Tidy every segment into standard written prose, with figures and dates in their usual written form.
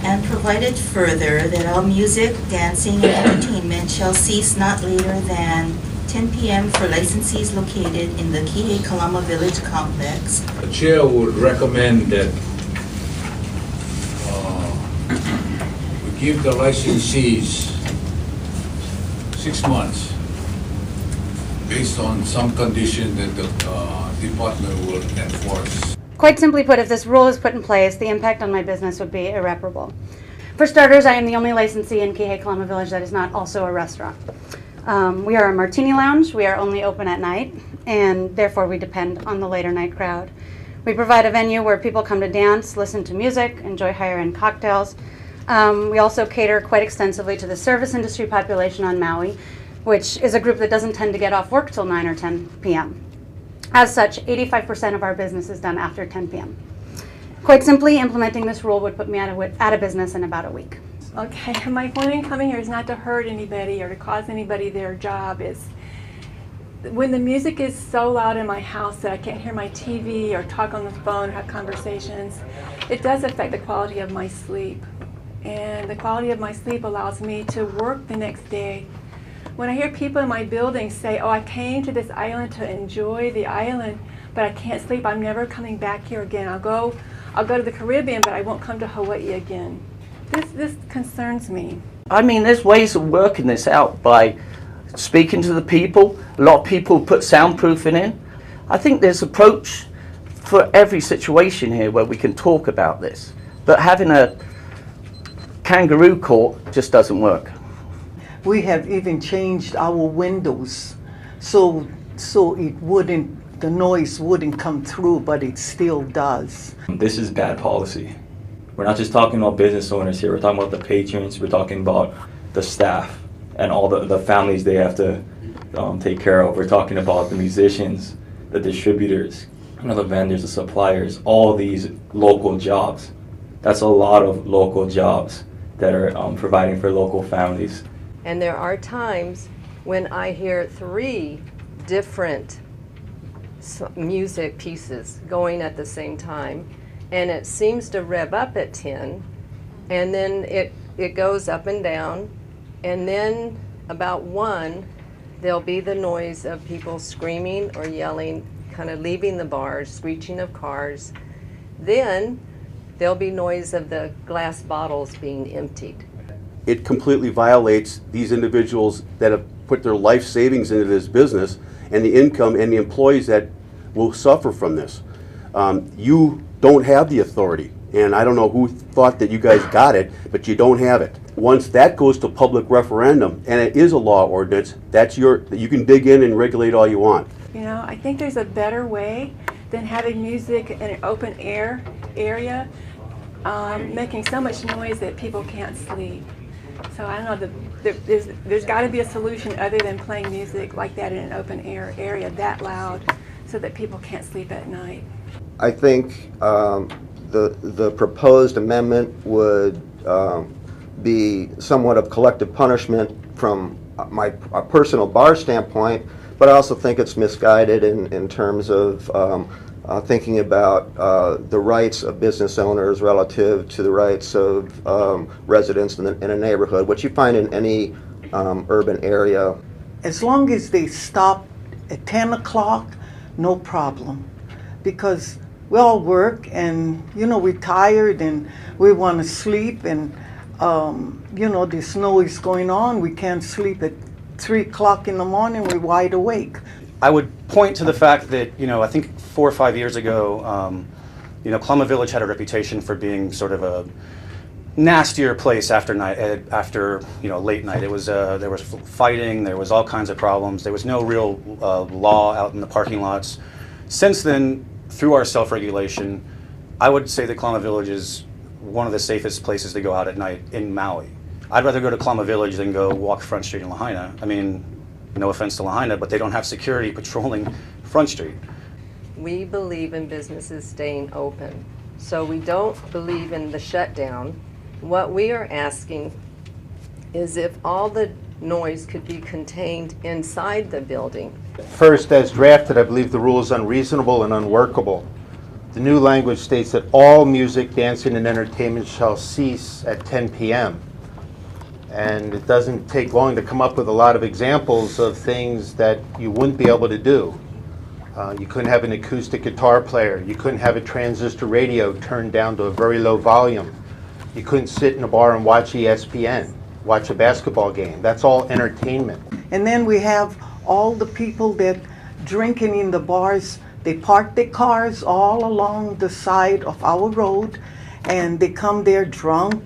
and provided further that all music, dancing, and entertainment shall cease not later than 10 p.m. for licensees located in the Kihei Kalama Village complex. The chair would recommend that we give the licensees 6 months based on some condition that the department will enforce. Quite simply put, if this rule is put in place, the impact on my business would be irreparable. For starters, I am the only licensee in Kihei Kalama Village that is not also a restaurant. We are a martini lounge, we are only open at night, and therefore we depend on the later night crowd. We provide a venue where people come to dance, listen to music, enjoy higher-end cocktails. We also cater quite extensively to the service industry population on Maui, which is a group that doesn't tend to get off work till 9 or 10 p.m. As such, 85% of our business is done after 10 p.m. Quite simply, implementing this rule would put me out of business in about a week. Okay, my point in coming here is not to hurt anybody or to cause anybody their job. Is when the music is so loud in my house that I can't hear my TV or talk on the phone or have conversations, it does affect the quality of my sleep. And the quality of my sleep allows me to work the next day. When I hear people in my building say, oh, I came to this island to enjoy the island, but I can't sleep, I'm never coming back here again. I'll go to the Caribbean, but I won't come to Hawaii again. This concerns me. I mean, there's ways of working this out by speaking to the people. A lot of people put soundproofing in. I think there's approach for every situation here where we can talk about this. But having a kangaroo court just doesn't work. We have even changed our windows so the noise wouldn't come through, but it still does. This is bad policy. We're not just talking about business owners here, we're talking about the patrons, we're talking about the staff and all the families they have to take care of. We're talking about the musicians, the distributors, the vendors, the suppliers, all these local jobs. That's a lot of local jobs that are providing for local families. And there are times when I hear 3 different music pieces going at the same time, and it seems to rev up at 10, and then it goes up and down, and then about 1, there'll be the noise of people screaming or yelling, kind of leaving the bars, screeching of cars. Then there'll be noise of the glass bottles being emptied. It completely violates these individuals that have put their life savings into this business and the income and the employees that will suffer from this. You don't have the authority, and I don't know who thought that you guys got it, but you don't have it. Once that goes to public referendum and it is a law ordinance, you can dig in and regulate all you want. You know, I think there's a better way than having music in an open air area making so much noise that people can't sleep. So I don't know, there's got to be a solution other than playing music like that in an open air area that loud so that people can't sleep at night. I think the proposed amendment would be somewhat of collective punishment from my personal bar standpoint, but I also think it's misguided in terms of thinking about the rights of business owners relative to the rights of residents in a neighborhood, which you find in any urban area. As long as they stop at 10 o'clock, no problem. Because we all work and, we're tired and we want to sleep and, this noise going on. We can't sleep at 3 o'clock in the morning. We're wide awake. I would point to the fact that, I think 4 or 5 years ago, Kalama Village had a reputation for being sort of a nastier place after late night. It was there was fighting, there was all kinds of problems. There was no real law out in the parking lots. Since then, through our self-regulation, I would say that Kalama Village is one of the safest places to go out at night in Maui. I'd rather go to Kalama Village than go walk Front Street in Lahaina. I mean, no offense to Lahaina, but they don't have security patrolling Front Street. We believe in businesses staying open, so we don't believe in the shutdown. What we are asking is if all the noise could be contained inside the building. First, as drafted, I believe the rule is unreasonable and unworkable. The new language states that all music, dancing, and entertainment shall cease at 10 p.m. And it doesn't take long to come up with a lot of examples of things that you wouldn't be able to do. You couldn't have an acoustic guitar player. You couldn't have a transistor radio turned down to a very low volume. You couldn't sit in a bar and watch ESPN, watch a basketball game. That's all entertainment. And then we have all the people that drinking in the bars. They park their cars all along the side of our road, and they come there drunk,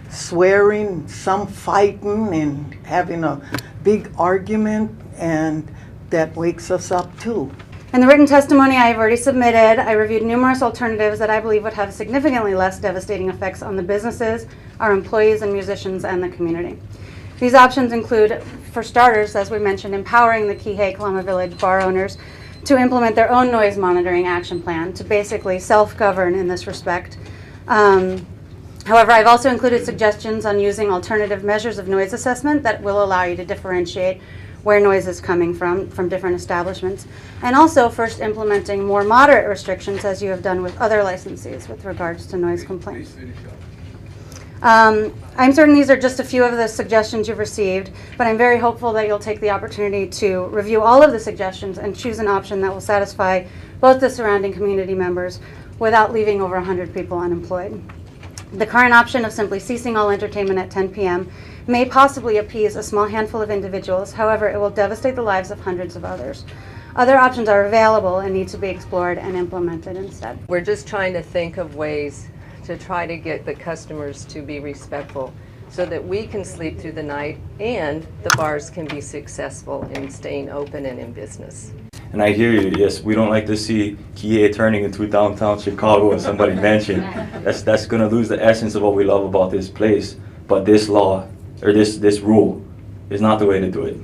swearing, some fighting and having a big argument, and that wakes us up too. In the written testimony I have already submitted, I reviewed numerous alternatives that I believe would have significantly less devastating effects on the businesses, our employees and musicians, and the community. These options include, for starters, as we mentioned, empowering the Kihei Kalama Village bar owners to implement their own noise monitoring action plan to basically self-govern in this respect. However, I've also included suggestions on using alternative measures of noise assessment that will allow you to differentiate where noise is coming from different establishments, and also first implementing more moderate restrictions as you have done with other licensees with regards to noise complaints. I'm certain these are just a few of the suggestions you've received, but I'm very hopeful that you'll take the opportunity to review all of the suggestions and choose an option that will satisfy both the surrounding community members without leaving over 100 people unemployed. The current option of simply ceasing all entertainment at 10 p.m. may possibly appease a small handful of individuals. However, it will devastate the lives of hundreds of others. Other options are available and need to be explored and implemented instead. We're just trying to think of ways to try to get the customers to be respectful so that we can sleep through the night and the bars can be successful in staying open and in business. And I hear you, yes, we don't like to see Kihei turning into downtown Chicago, and somebody mentioned. That's going to lose the essence of what we love about this place. But this law, or this rule, is not the way to do it.